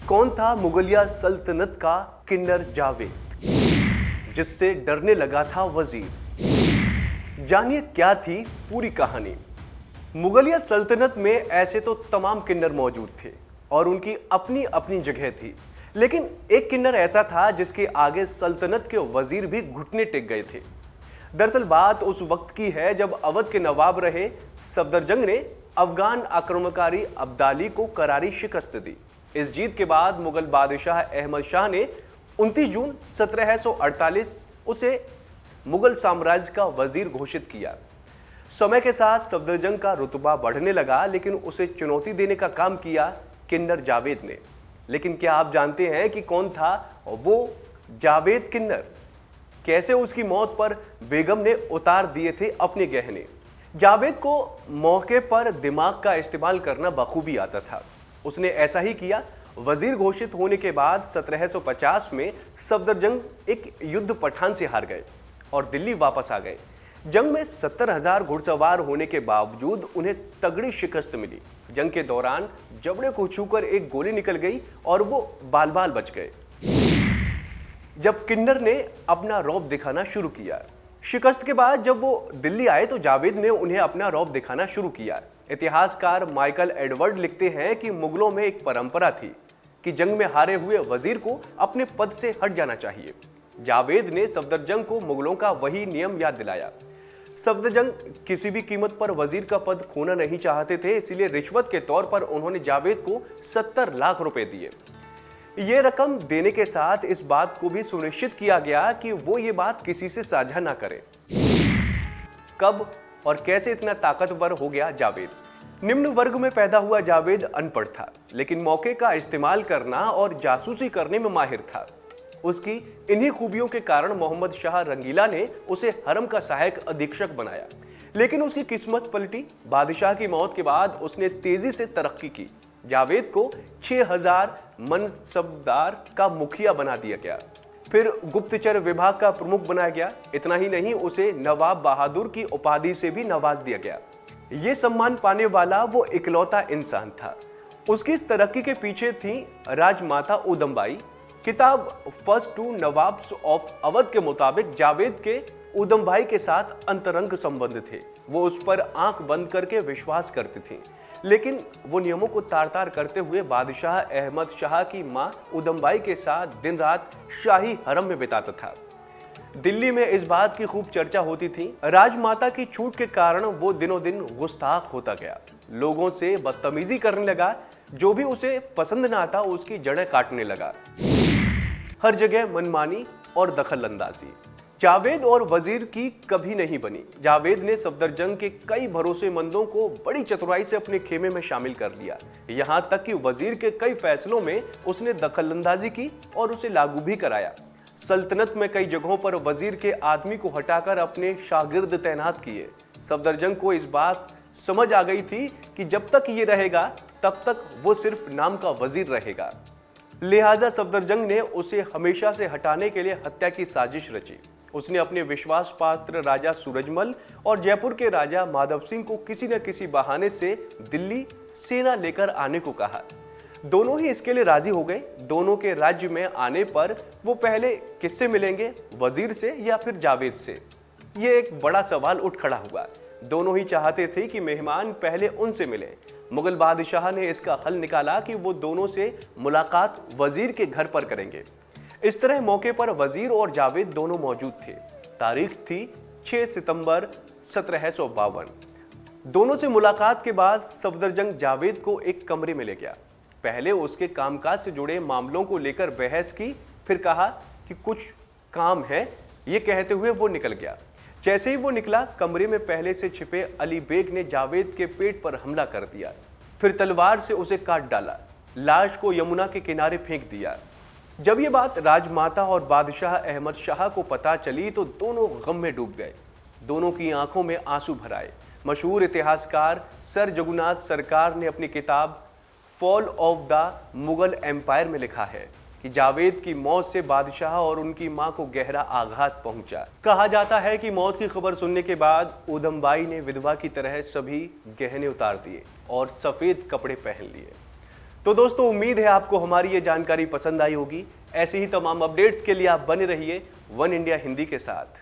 कौन था मुगलिया सल्तनत का किन्नर जावेद, जिससे डरने लगा था वजीर? जानिए क्या थी पूरी कहानी। मुगलिया सल्तनत में ऐसे तो तमाम किन्नर मौजूद थे और उनकी अपनी अपनी जगह थी, लेकिन एक किन्नर ऐसा था जिसके आगे सल्तनत के वजीर भी घुटने टेक गए थे। दरअसल बात उस वक्त की है जब अवध के नवाब रहे सफदरजंग ने अफगान आक्रमणकारी अब्दाली को करारी शिकस्त दी। इस जीत के बाद मुगल बादशाह अहमद शाह ने 29 जून 1748 उसे मुगल साम्राज्य का वजीर घोषित किया। समय के साथ सफदरजंग का रुतबा बढ़ने लगा, लेकिन उसे चुनौती देने का काम किया किन्नर जावेद ने। लेकिन क्या आप जानते हैं कि कौन था वो जावेद किन्नर? कैसे उसकी मौत पर बेगम ने उतार दिए थे अपने गहने? जावेद को मौके पर दिमाग का इस्तेमाल करना बखूबी आता था। उसने ऐसा ही किया। वजीर घोषित होने के बाद 1750 में सफदरजंग एक युद्ध पठान से हार गए और दिल्ली वापस आ गए। जंग में 70,000 घुड़सवार होने के बावजूद उन्हें तगड़ी शिकस्त मिली। जंग के दौरान जबड़े को छूकर एक गोली निकल गई और वो बाल बाल बच गए। जब किन्नर ने अपना रौब दिखाना शुरू किया, शिकस्त के बाद जब वो दिल्ली आए तो जावेद ने उन्हें अपना रौब दिखाना शुरू किया। इतिहासकार माइकल एडवर्ड लिखते हैं कि मुगलों में एक परंपरा थी कि जंग में हारे हुए वजीर को अपने पद से हट जाना चाहिए। जावेद ने सफदरजंग को मुगलों का वही नियम याद दिलाया। सफदरजंग किसी भी कीमत पर वजीर का पद खोना नहीं चाहते थे, इसीलिए रिश्वत के तौर पर उन्होंने जावेद को 70 लाख रुपए दिए। ये रकम देने के साथ इस बात को भी सुनिश्चित किया गया कि वो ये बात किसी से साझा ना करे। कब और कैसे इतना ताकतवर हो गया जावेद? निम्न वर्ग में पैदा हुआ जावेद अनपढ़ था, लेकिन मौके का इस्तेमाल करना और जासूसी करने में माहिर था। उसकी इन्हीं खूबियों के कारण मोहम्मद शाह रंगीला ने उसे हरम का सहायक अधीक्षक बनाया। लेकिन उसकी किस्मत पलटी। बादशाह की मौत के बाद उसने तेजी से तरक्की की। जावेद को 6000 मनसबदार का मुखिया बना दिया गया। फिर गुप्तचर विभाग का प्रमुख बनाया गया। इतना ही नहीं, उसे नवाब बहादुर की उपाधि से भी नवाज दिया गया। ये सम्मान पाने वाला वो इकलौता इंसान था। उसकी इस तरक्की के पीछे थी राजमाता उदमबाई। किताब first two nawabs of Awadh के मुताबिक जावेद के उदमबाई के साथ अंतरंग संबंध थे। वो उस पर आंख बंद करके विश्वास करती थी, लेकिन वो नियमों को तार तार करते हुए बादशाह अहमद शाह की मां उदमबाई के साथ दिन रात शाही हरम में बिताता था। दिल्ली में इस बात की खूब चर्चा होती थी। राजमाता की छूट के कारण वो दिनों दिन गुस्ताख होता गया, लोगों से बदतमीजी करने लगा। जो भी उसे पसंद ना आता उसकी जड़ें काटने लगा। हर जगह मनमानी और दखलंदाजी जावेद और वजीर की कभी नहीं बनी। जावेद ने सफदरजंग के कई भरोसेमंदों को बड़ी चतुराई से अपने खेमे में शामिल कर लिया। यहां तक कि वजीर के कई फैसलों में उसने दखलंदाजी की और उसे लागू भी कराया। सल्तनत में कई जगहों पर वजीर के आदमी को हटाकर अपने शागिर्द तैनात किए। सफदरजंग को इस बात समझ आ गई थी कि जब तक ये रहेगा तब तक वो सिर्फ नाम का वजीर रहेगा। लिहाजा सफदरजंग ने उसे हमेशा से हटाने के लिए हत्या की साजिश रची। उसने अपने विश्वास पात्र राजा सूरजमल और जयपुर के राजा माधव सिंह को किसी न किसी बहाने से दिल्ली सेना लेकर आने को कहा। दोनों ही इसके लिए राजी हो गए। दोनों के राज्य में आने पर वो पहले किससे मिलेंगे, वजीर से या फिर जावेद से? ये एक बड़ा सवाल उठ खड़ा हुआ। दोनों ही चाहते थे कि मेहमान पहले उनसे मिले। मुगल बादशाह ने इसका हल निकाला कि वो दोनों से मुलाकात वजीर के घर पर करेंगे। इस तरह मौके पर वजीर और जावेद दोनों मौजूद थे। तारीख थी 6 सितंबर 1752। दोनों से मुलाकात के बाद सफदरजंग जावेद को एक कमरे में ले गया। पहले उसके कामकाज से जुड़े मामलों को लेकर बहस की, फिर कहा कि कुछ काम है। ये कहते हुए वो निकल गया। जैसे ही वो निकला, कमरे में पहले से छिपे अली बेग ने जावेद के पेट पर हमला कर दिया। फिर तलवार से उसे काट डाला। लाश को यमुना के किनारे फेंक दिया। जब ये बात राजमाता और बादशाह अहमद शाह को पता चली तो दोनों गम में डूब गए। दोनों की आंखों में आंसू भर आए। मशहूर इतिहासकार सर जगुनाथ सरकार ने अपनी किताब fall of the Mughal empire में लिखा है कि जावेद की मौत से बादशाह और उनकी मां को गहरा आघात पहुंचा। कहा जाता है कि मौत की खबर सुनने के बाद उदमबाई ने विधवा की तरह सभी गहने उतार दिए और सफेद कपड़े पहन लिए। तो दोस्तों उम्मीद है आपको हमारी ये जानकारी पसंद आई होगी। ऐसे ही तमाम अपडेट्स के लिए आप बने रहिए वन इंडिया हिंदी के साथ।